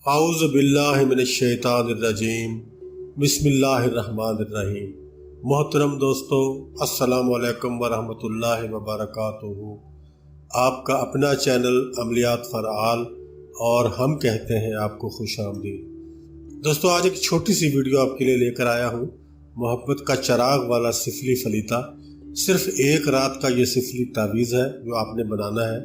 आऊज़ु बिल्लाहि मिनश्शैतानिर्रजीम बिस्मिल्लाहिर्रहमानिर्रहीम। मोहतरम दोस्तों, अस्सलामु अलैकुम वरहमतुल्लाहि वबरकातुहू। आपका अपना चैनल अमलियात फ़रआल और हम कहते हैं आपको खुश आमदीद। दोस्तों, आज एक छोटी सी वीडियो आपके लिए लेकर आया हूँ। मोहब्बत का चराग वाला सिफली फलीता। सिर्फ एक रात का ये सिफली तावीज़ है जो आपने बनाना है।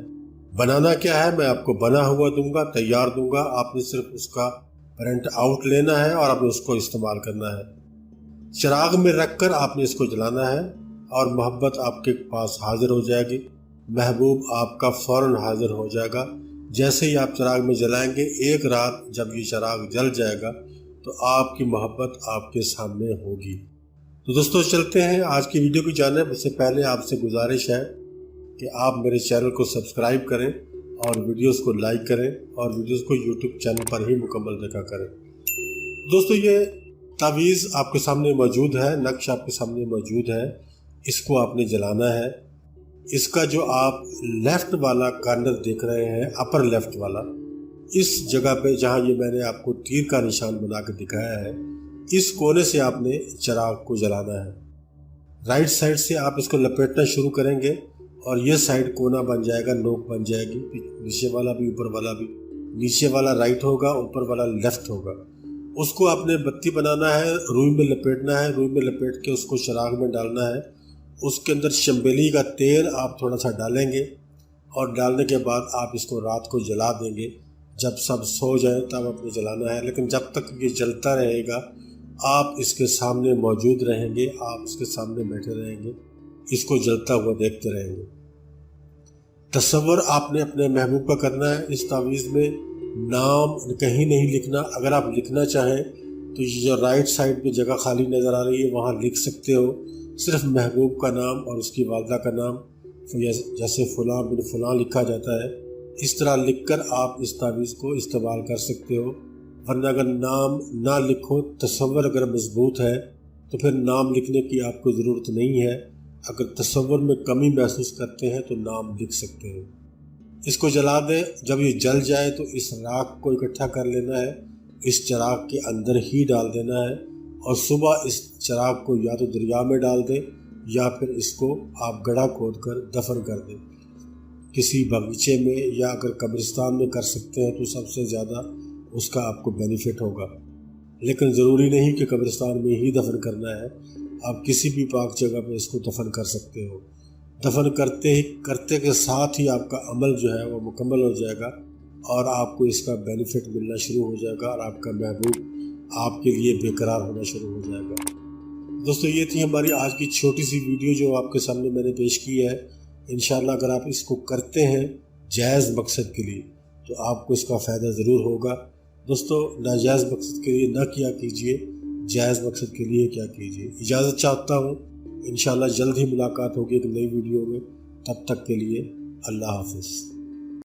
बनाना क्या है, मैं आपको बना हुआ दूंगा, तैयार दूंगा। आपने सिर्फ उसका प्रिंट आउट लेना है और आपने उसको इस्तेमाल करना है। चिराग में रखकर आपने इसको जलाना है और मोहब्बत आपके पास हाजिर हो जाएगी। महबूब आपका फ़ौरन हाजिर हो जाएगा। जैसे ही आप चिराग में जलाएंगे, एक रात जब ये चिराग जल जाएगा तो आपकी मोहब्बत आपके सामने होगी। तो दोस्तों, चलते हैं आज की वीडियो की जानिब। उससे पहले आपसे गुजारिश है कि आप मेरे चैनल को सब्सक्राइब करें और वीडियोस को लाइक करें और वीडियोस को यूट्यूब चैनल पर ही मुकम्मल देखा करें। दोस्तों, ये तावीज़ आपके सामने मौजूद है, नक्श आपके सामने मौजूद है। इसको आपने जलाना है। इसका जो आप लेफ़्ट वाला कॉर्नर देख रहे हैं, अपर लेफ़्ट वाला, इस जगह पे जहाँ ये मैंने आपको तीर का निशान बना के दिखाया है, इस कोने से आपने चिराग को जलाना है। राइट साइड से आप इसको लपेटना शुरू करेंगे और ये साइड कोना बन जाएगा, नोक बन जाएगी। नीचे वाला भी, ऊपर वाला भी। नीचे वाला राइट होगा, ऊपर वाला लेफ़्ट होगा। उसको आपने बत्ती बनाना है, रुई में लपेटना है। रुई में लपेट के उसको चिराग में डालना है। उसके अंदर चंबेली का तेल आप थोड़ा सा डालेंगे और डालने के बाद आप इसको रात को जला देंगे। जब सब सो जाए तब आपने जलाना है, लेकिन जब तक ये जलता रहेगा आप इसके सामने मौजूद रहेंगे, आप इसके सामने बैठे रहेंगे, इसको जलता हुआ देखते रहेंगे। तसव्वुर आपने अपने महबूब का करना है। इस तावीज़ में नाम कहीं नहीं लिखना। अगर आप लिखना चाहें तो ये जो राइट साइड पे जगह खाली नज़र आ रही है वहाँ लिख सकते हो। सिर्फ महबूब का नाम और उसकी वालदा का नाम, जैसे फ़लाँ बिन फ़लाँ लिखा जाता है, इस तरह लिखकर आप इस तावीज़ को इस्तेमाल कर सकते हो। वरना अगर नाम ना लिखो, तसव्वुर अगर मजबूत है तो फिर नाम लिखने की आपको ज़रूरत नहीं है। अगर तसव्वुर में कमी महसूस करते हैं तो नाम लिख सकते हैं। इसको जला दें। जब ये जल जाए तो इस राख को इकट्ठा कर लेना है, इस चिराग के अंदर ही डाल देना है और सुबह इस चिराग को या तो दरिया में डाल दें या फिर इसको आप गड्ढा खोद कर दफन कर दें किसी बगीचे में, या अगर कब्रिस्तान में कर सकते हैं तो सबसे ज़्यादा उसका आपको बेनिफिट होगा। लेकिन ज़रूरी नहीं कि कब्रिस्तान में ही दफन करना है, आप किसी भी पाक जगह पे इसको दफन कर सकते हो। दफन करते के साथ ही आपका अमल जो है वो मुकम्मल हो जाएगा और आपको इसका बेनिफिट मिलना शुरू हो जाएगा और आपका महबूब आपके लिए बेकरार होना शुरू हो जाएगा। दोस्तों, ये थी हमारी आज की छोटी सी वीडियो जो आपके सामने मैंने पेश की है। इंशाअल्लाह अगर आप इसको करते हैं जायज़ मकसद के लिए तो आपको इसका फ़ायदा ज़रूर होगा। दोस्तों, नाजायज़ मकसद के लिए ना किया कीजिए, जायज़ मकसद के लिए क्या कीजिए। इजाज़त चाहता हूँ। इंशाअल्लाह जल्द ही मुलाकात होगी एक नई वीडियो में। तब तक के लिए अल्लाह हाफ़िज़।